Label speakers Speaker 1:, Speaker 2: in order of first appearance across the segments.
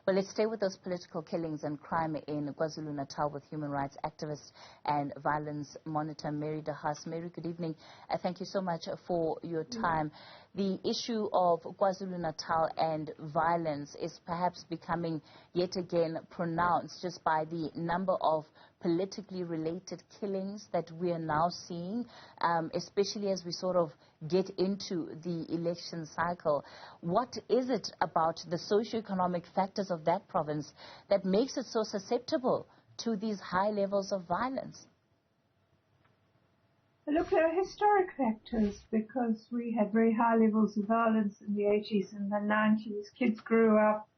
Speaker 1: Well, let's stay with those political killings and crime in KwaZulu-Natal with human rights activist and violence monitor Mary De Haas. Mary, good evening. Thank you so much for your time. The issue of KwaZulu-Natal and violence is perhaps becoming yet again pronounced just by the number of politically related killings that we are now seeing, especially as we sort of get into the election cycle. What is it about the socioeconomic factors of that province that makes it so susceptible to these high levels of violence?
Speaker 2: Look, there are historic factors because we had very high levels of violence in the 80s and the 90s. Kids grew up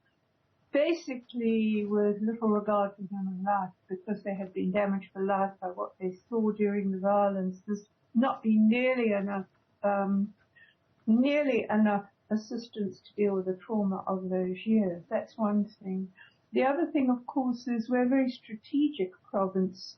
Speaker 2: basically with little regard for human life because they had been damaged for life by what they saw during the violence. There's not been nearly enough assistance to deal with the trauma of those years. That's one thing. The other thing, of course, is we're a very strategic province.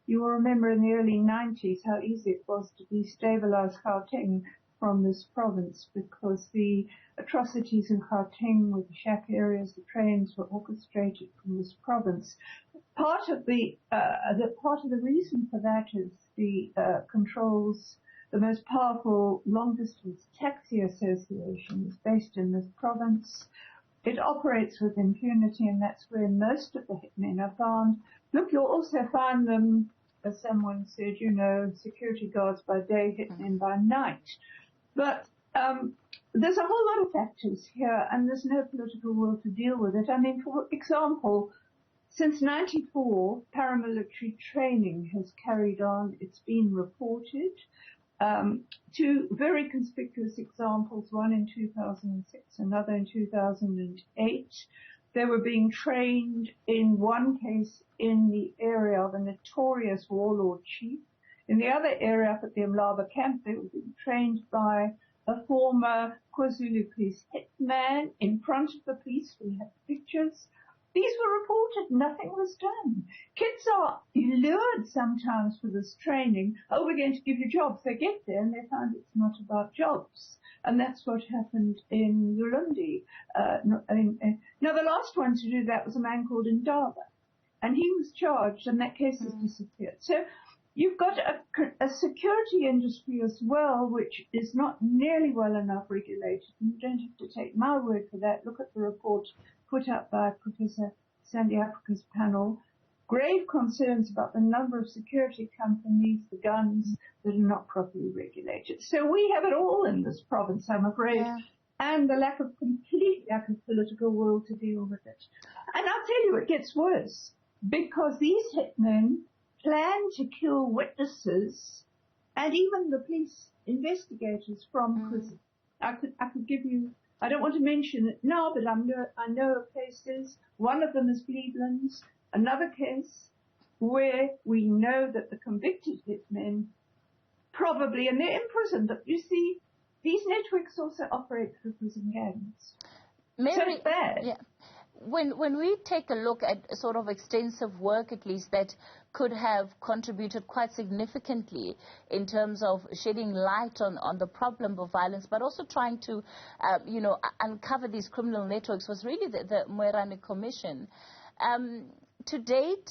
Speaker 2: You will remember in the early 90s how easy it was to destabilize Gauteng from this province because the atrocities in Gauteng with the shack areas, the trains were orchestrated from this province. Part of the reason for that is the controls. The most powerful long-distance taxi association is based in this province. It operates with impunity, and that's where most of the hitmen are found. Look, you'll also find them, as someone said, security guards by day, hitmen by night. But there's a whole lot of factors here, and there's no political will to deal with it. I mean, for example, since 94, paramilitary training has carried on. It's been reported. Two very conspicuous examples, one in 2006, another in 2008. They were being trained in one case in the area of a notorious warlord chief. In the other area up at the Mlaba camp, they were being trained by a former KwaZulu police hitman in front of the police. We have pictures. These were reported. Nothing was done. Kids are lured sometimes for this training. Oh, we're going to give you jobs. They get there and they find it's not about jobs. And that's what happened in Ulundi. Now, the last one to do that was a man called Ndaba. And he was charged, and that case has disappeared. So you've got a security industry as well, which is not nearly well enough regulated. And you don't have to take my word for that. Look at the report put up by Professor Sandy Africa's panel. Grave concerns about the number of security companies, the guns that are not properly regulated. So we have it all in this province, I'm afraid, and the complete lack of political will to deal with it. And I'll tell you, it gets worse, because these hitmen plan to kill witnesses and even the police investigators from prison. I could give you, I don't want to mention it now, but I know of cases. One of them is Cleveland's. Another case where we know that the convicted hitmen probably, and they're in prison, but you see, these networks also operate through prison gangs.
Speaker 1: Mary,
Speaker 2: so it's bad.
Speaker 1: Yeah. When we take a look at sort of extensive work, at least, that could have contributed quite significantly in terms of shedding light on the problem of violence, but also trying to, uncover these criminal networks, was really the Moerane Commission. To date,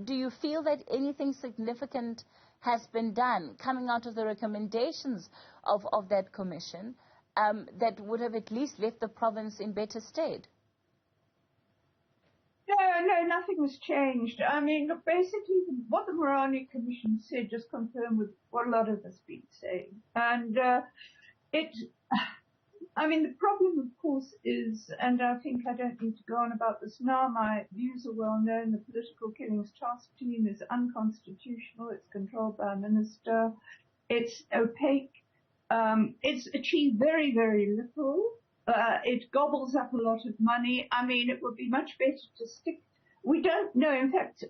Speaker 1: do you feel that anything significant has been done coming out of the recommendations of that commission that would have at least left the province in better state?
Speaker 2: No, nothing was changed. I mean, look, basically what the Moerane Commission said just confirmed with what a lot of us been saying. And the problem, of course, is, and I think I don't need to go on about this now, my views are well known, the Political Killings Task Team is unconstitutional, it's controlled by a minister, it's opaque, it's achieved very, very little. It gobbles up a lot of money. I mean, it would be much better to stick. We don't know. In fact,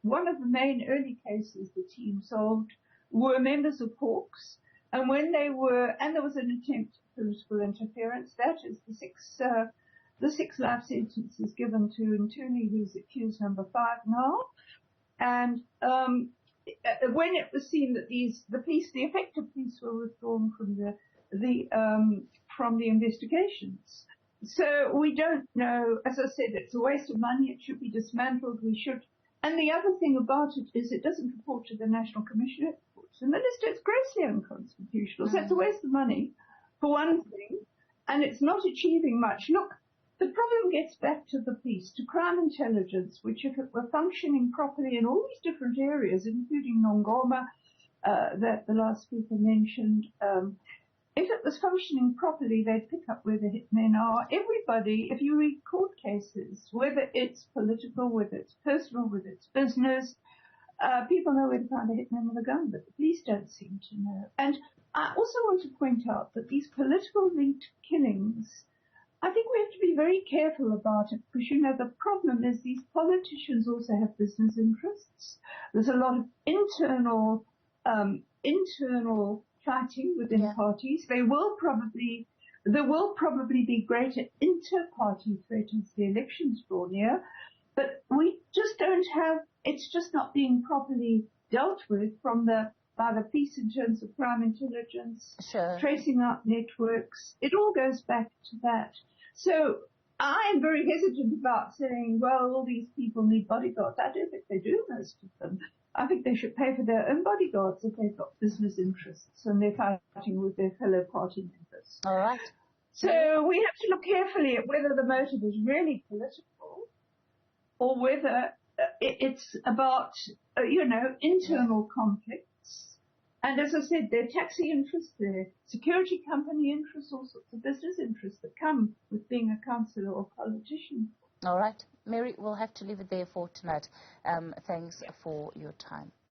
Speaker 2: one of the main early cases the team solved were members of Hawks. And when there was an attempt at political interference, that is the six life sentences given to Ntuli, who's accused number 5 now. And when it was seen that the effective police were withdrawn from the investigations, So we don't know. As I said, it's a waste of money. It should be dismantled. We should. And the other thing about it is it doesn't report to the National Commission. It reports to the Minister. It's grossly unconstitutional. So it's a waste of money, for one thing, and it's not achieving much. Look, the problem gets back to the police, to crime intelligence, which if it were functioning properly in all these different areas, including Nongoma, that the last speaker mentioned, if it was functioning properly, they'd pick up where the hitmen are. Everybody, if you read court cases, whether it's political, whether it's personal, whether it's business, people know where to find a hitman with a gun, but the police don't seem to know. And I also want to point out that these political linked killings, I think we have to be very careful about it, because, you know, the problem is these politicians also have business interests. There's a lot of internal fighting within parties. There will probably be greater inter-party threat as the elections draw near, but we just don't have. It's just not being properly dealt with by the police in terms of crime intelligence, tracing out networks. It all goes back to that. So I am very hesitant about saying, well, all these people need bodyguards. I don't think they do, most of them. I think they should pay for their own bodyguards if they've got business interests and they're fighting with their fellow party members.
Speaker 1: All right.
Speaker 2: So we have to look carefully at whether the motive is really political or whether it's about, internal conflicts. And as I said, there are taxi interests, there are security company interests, all sorts of business interests that come with being a councillor or politician.
Speaker 1: All right. Mary, we'll have to leave it there for tonight. Thanks for your time.